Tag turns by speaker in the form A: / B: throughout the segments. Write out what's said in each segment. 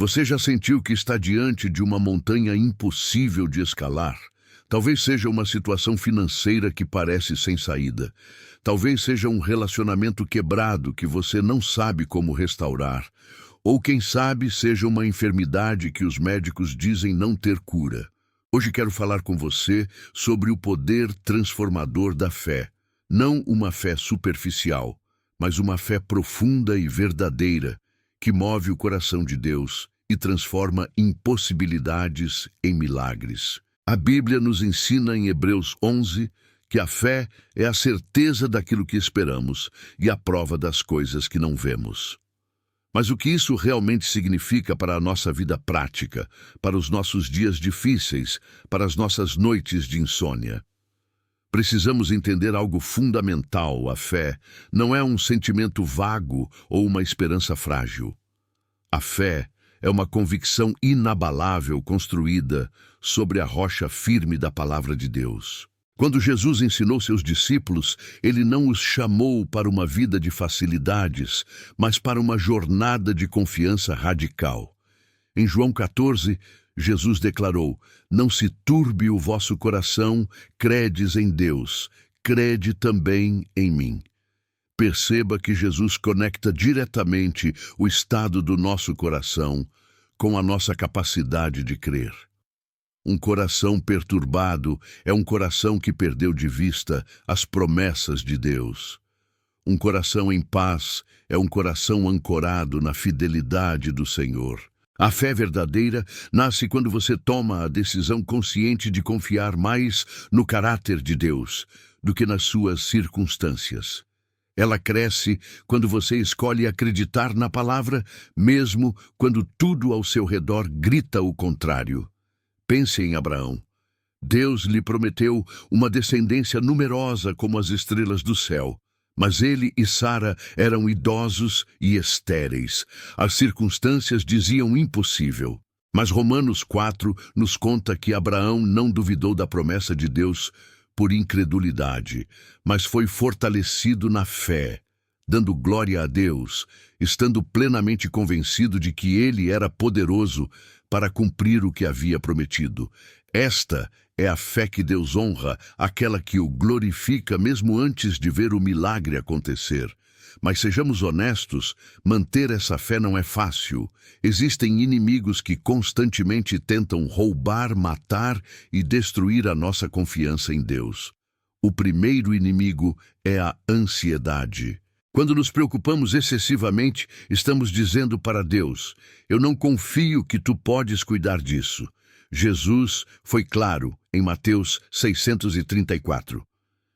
A: Você já sentiu que está diante de uma montanha impossível de escalar? Talvez seja uma situação financeira que parece sem saída. Talvez seja um relacionamento quebrado que você não sabe como restaurar. Ou quem sabe seja uma enfermidade que os médicos dizem não ter cura. Hoje quero falar com você sobre o poder transformador da fé. Não uma fé superficial, mas uma fé profunda e verdadeira, que move o coração de Deus e transforma impossibilidades em milagres. A Bíblia nos ensina em Hebreus 11 que a fé é a certeza daquilo que esperamos e a prova das coisas que não vemos. Mas o que isso realmente significa para a nossa vida prática, para os nossos dias difíceis, para as nossas noites de insônia? Precisamos entender algo fundamental: a fé não é um sentimento vago ou uma esperança frágil. A fé é uma convicção inabalável construída sobre a rocha firme da palavra de Deus. Quando Jesus ensinou seus discípulos, ele não os chamou para uma vida de facilidades, mas para uma jornada de confiança radical. Em João 14, Jesus declarou: "Não se turbe o vosso coração, credes em Deus, crede também em mim." Perceba que Jesus conecta diretamente o estado do nosso coração com a nossa capacidade de crer. Um coração perturbado é um coração que perdeu de vista as promessas de Deus. Um coração em paz é um coração ancorado na fidelidade do Senhor. A fé verdadeira nasce quando você toma a decisão consciente de confiar mais no caráter de Deus do que nas suas circunstâncias. Ela cresce quando você escolhe acreditar na palavra, mesmo quando tudo ao seu redor grita o contrário. Pense em Abraão. Deus lhe prometeu uma descendência numerosa como as estrelas do céu. Mas ele e Sara eram idosos e estéreis. As circunstâncias diziam impossível. Mas Romanos 4 nos conta que Abraão não duvidou da promessa de Deus por incredulidade, mas foi fortalecido na fé, dando glória a Deus, estando plenamente convencido de que ele era poderoso para cumprir o que havia prometido. Esta é a fé que Deus honra, aquela que o glorifica mesmo antes de ver o milagre acontecer. Mas sejamos honestos, manter essa fé não é fácil. Existem inimigos que constantemente tentam roubar, matar e destruir a nossa confiança em Deus. O primeiro inimigo é a ansiedade. Quando nos preocupamos excessivamente, estamos dizendo para Deus: "Eu não confio que tu podes cuidar disso." Jesus foi claro em Mateus 634.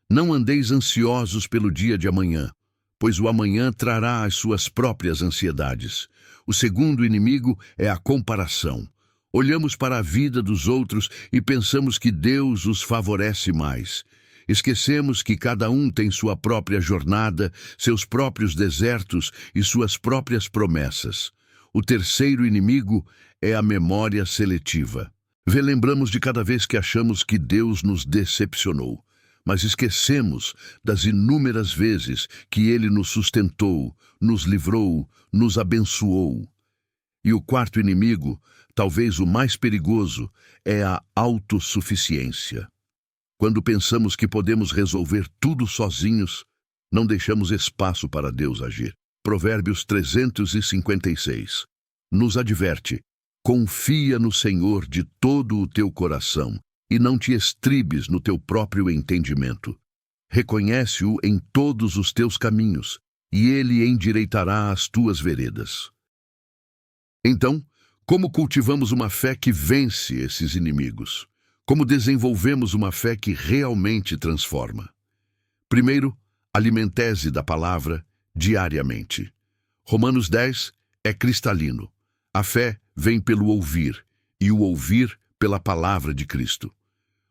A: "Não andeis ansiosos pelo dia de amanhã, pois o amanhã trará as suas próprias ansiedades." O segundo inimigo é a comparação. Olhamos para a vida dos outros e pensamos que Deus os favorece mais. Esquecemos que cada um tem sua própria jornada, seus próprios desertos e suas próprias promessas. O terceiro inimigo é a memória seletiva. Lembramos de cada vez que achamos que Deus nos decepcionou, mas esquecemos das inúmeras vezes que Ele nos sustentou, nos livrou, nos abençoou. E o quarto inimigo, talvez o mais perigoso, é a autossuficiência. Quando pensamos que podemos resolver tudo sozinhos, não deixamos espaço para Deus agir. Provérbios 356 nos adverte: "Confia no Senhor de todo o teu coração e não te estribes no teu próprio entendimento. Reconhece-o em todos os teus caminhos, e ele endireitará as tuas veredas." Então, como cultivamos uma fé que vence esses inimigos? Como desenvolvemos uma fé que realmente transforma? Primeiro, alimente-se da palavra diariamente. Romanos 10 é cristalino. A fé vem pelo ouvir, e o ouvir pela palavra de Cristo.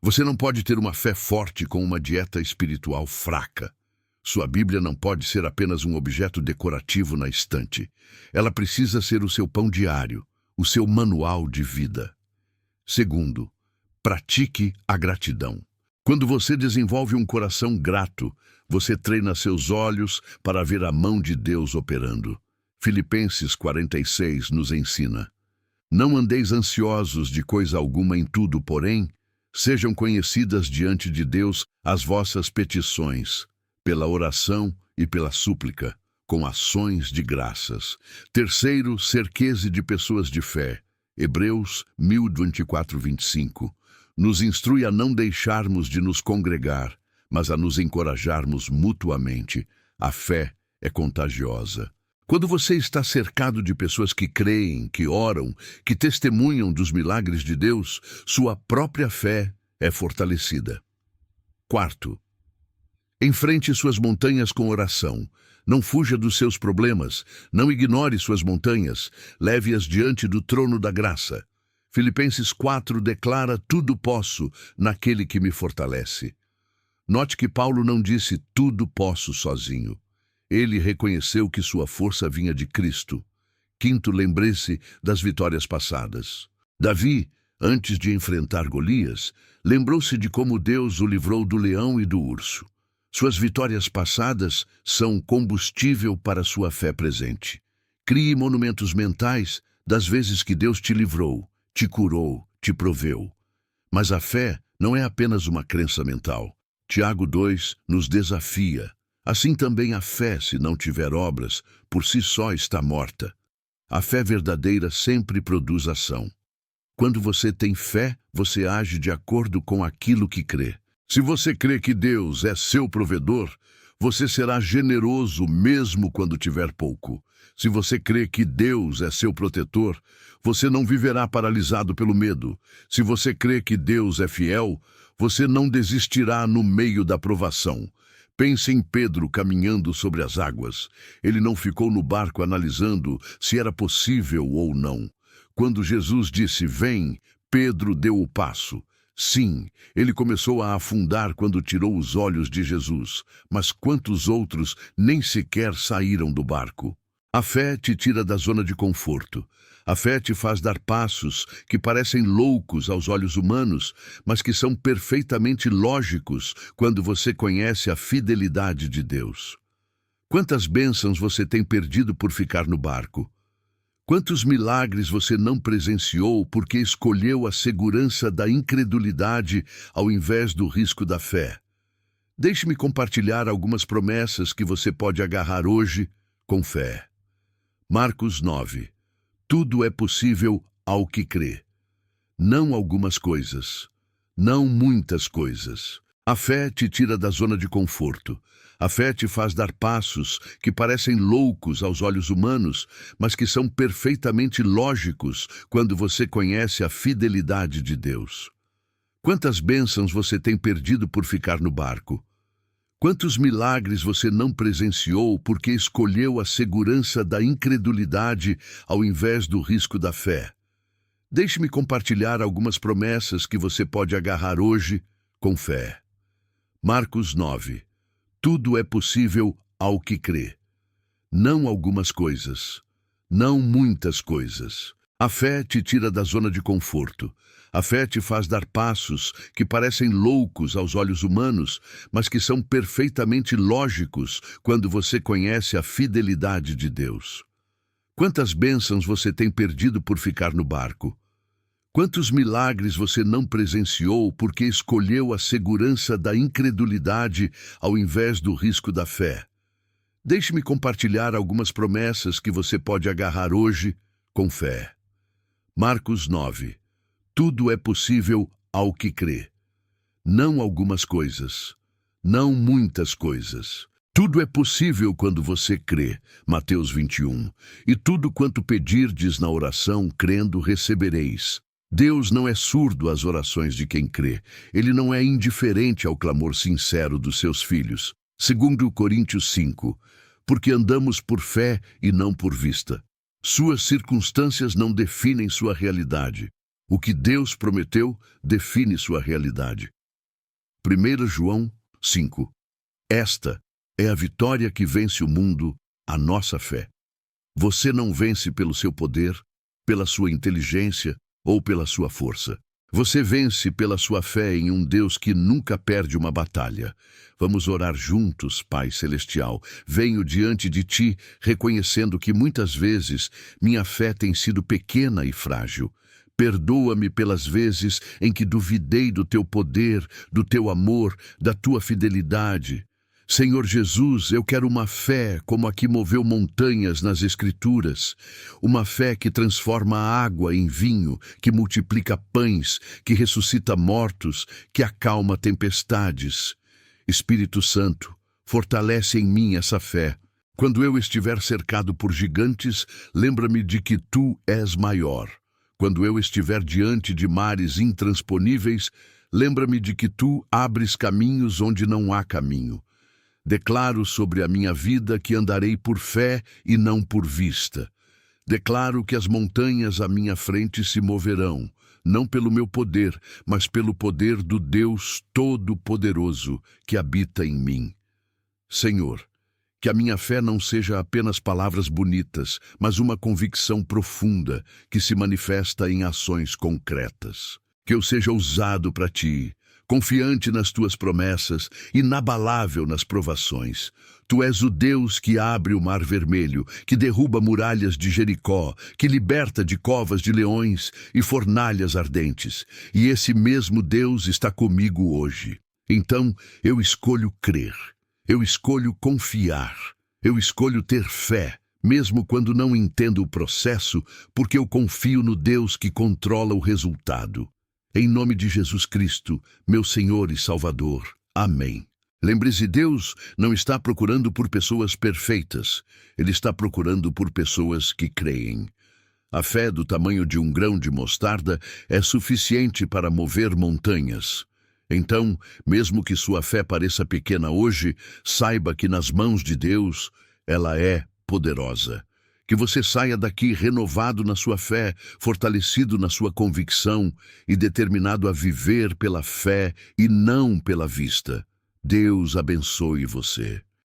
A: Você não pode ter uma fé forte com uma dieta espiritual fraca. Sua Bíblia não pode ser apenas um objeto decorativo na estante. Ela precisa ser o seu pão diário, o seu manual de vida. Segundo, pratique a gratidão. Quando você desenvolve um coração grato, você treina seus olhos para ver a mão de Deus operando. Filipenses 46 nos ensina: Não andeis ansiosos de coisa alguma, em tudo, porém, sejam conhecidas diante de Deus as vossas petições, pela oração e pela súplica, com ações de graças. Terceiro, cerqueze de pessoas de fé. Hebreus 1024-25. Nos instrui a não deixarmos de nos congregar, mas a nos encorajarmos mutuamente. A fé é contagiosa. Quando você está cercado de pessoas que creem, que oram, que testemunham dos milagres de Deus, sua própria fé é fortalecida. Quarto, enfrente suas montanhas com oração. Não fuja dos seus problemas, não ignore suas montanhas, leve-as diante do trono da graça. Filipenses 4 declara: tudo posso naquele que me fortalece. Note que Paulo não disse tudo posso sozinho. Ele reconheceu que sua força vinha de Cristo. Quinto, lembre-se das vitórias passadas. Davi, antes de enfrentar Golias, lembrou-se de como Deus o livrou do leão e do urso. Suas vitórias passadas são combustível para sua fé presente. Crie monumentos mentais das vezes que Deus te livrou, te curou, te proveu. Mas a fé não é apenas uma crença mental. Tiago 2 nos desafia. Assim também a fé, se não tiver obras, por si só está morta. A fé verdadeira sempre produz ação. Quando você tem fé, você age de acordo com aquilo que crê. Se você crê que Deus é seu provedor, você será generoso mesmo quando tiver pouco. Se você crê que Deus é seu protetor, você não viverá paralisado pelo medo. Se você crê que Deus é fiel, você não desistirá no meio da provação. Pense em Pedro caminhando sobre as águas. Ele não ficou no barco analisando se era possível ou não. Quando Jesus disse: "Vem", Pedro deu o passo. Sim, ele começou a afundar quando tirou os olhos de Jesus, mas quantos outros nem sequer saíram do barco? A fé te tira da zona de conforto. A fé te faz dar passos que parecem loucos aos olhos humanos, mas que são perfeitamente lógicos quando você conhece a fidelidade de Deus. Quantas bênçãos você tem perdido por ficar no barco? Quantos milagres você não presenciou porque escolheu a segurança da incredulidade ao invés do risco da fé? Deixe-me compartilhar algumas promessas que você pode agarrar hoje com fé. Marcos 9. Tudo é possível ao que crê. Não algumas coisas, não muitas coisas. A fé te tira da zona de conforto. A fé te faz dar passos que parecem loucos aos olhos humanos, mas que são perfeitamente lógicos quando você conhece a fidelidade de Deus. Quantas bênçãos você tem perdido por ficar no barco? Quantos milagres você não presenciou porque escolheu a segurança da incredulidade ao invés do risco da fé? Deixe-me compartilhar algumas promessas que você pode agarrar hoje com fé. Marcos 9. Tudo é possível ao que crê. Não algumas coisas, não muitas coisas. A fé te tira da zona de conforto. A fé te faz dar passos que parecem loucos aos olhos humanos, mas que são perfeitamente lógicos quando você conhece a fidelidade de Deus. Quantas bênçãos você tem perdido por ficar no barco? Quantos milagres você não presenciou porque escolheu a segurança da incredulidade ao invés do risco da fé? Deixe-me compartilhar algumas promessas que você pode agarrar hoje com fé. Marcos 9. Tudo é possível ao que crê. Não algumas coisas, não muitas coisas. Tudo é possível quando você crê. Mateus 21. E tudo quanto pedirdes na oração, crendo, recebereis. Deus não é surdo às orações de quem crê. Ele não é indiferente ao clamor sincero dos seus filhos. Segundo Coríntios 5. Porque andamos por fé e não por vista. Suas circunstâncias não definem sua realidade. O que Deus prometeu define sua realidade. 1 João 5. Esta é a vitória que vence o mundo, a nossa fé. Você não vence pelo seu poder, pela sua inteligência ou pela sua força. Você vence pela sua fé em um Deus que nunca perde uma batalha. Vamos orar juntos, Pai Celestial. Venho diante de Ti, reconhecendo que muitas vezes minha fé tem sido pequena e frágil. Perdoa-me pelas vezes em que duvidei do Teu poder, do Teu amor, da Tua fidelidade. Senhor Jesus, eu quero uma fé como a que moveu montanhas nas Escrituras, uma fé que transforma a água em vinho, que multiplica pães, que ressuscita mortos, que acalma tempestades. Espírito Santo, fortalece em mim essa fé. Quando eu estiver cercado por gigantes, lembra-me de que Tu és maior. Quando eu estiver diante de mares intransponíveis, lembra-me de que Tu abres caminhos onde não há caminho. Declaro sobre a minha vida que andarei por fé e não por vista. Declaro que as montanhas à minha frente se moverão, não pelo meu poder, mas pelo poder do Deus Todo-Poderoso que habita em mim. Senhor, que a minha fé não seja apenas palavras bonitas, mas uma convicção profunda que se manifesta em ações concretas. Que eu seja ousado para Ti, confiante nas Tuas promessas, inabalável nas provações. Tu és o Deus que abre o mar vermelho, que derruba muralhas de Jericó, que liberta de covas de leões e fornalhas ardentes. E esse mesmo Deus está comigo hoje. Então, eu escolho crer, eu escolho confiar, eu escolho ter fé, mesmo quando não entendo o processo, porque eu confio no Deus que controla o resultado. Em nome de Jesus Cristo, meu Senhor e Salvador. Amém. Lembre-se, Deus não está procurando por pessoas perfeitas. Ele está procurando por pessoas que creem. A fé do tamanho de um grão de mostarda é suficiente para mover montanhas. Então, mesmo que sua fé pareça pequena hoje, saiba que nas mãos de Deus ela é poderosa. Que você saia daqui renovado na sua fé, fortalecido na sua convicção e determinado a viver pela fé e não pela vista. Deus abençoe você.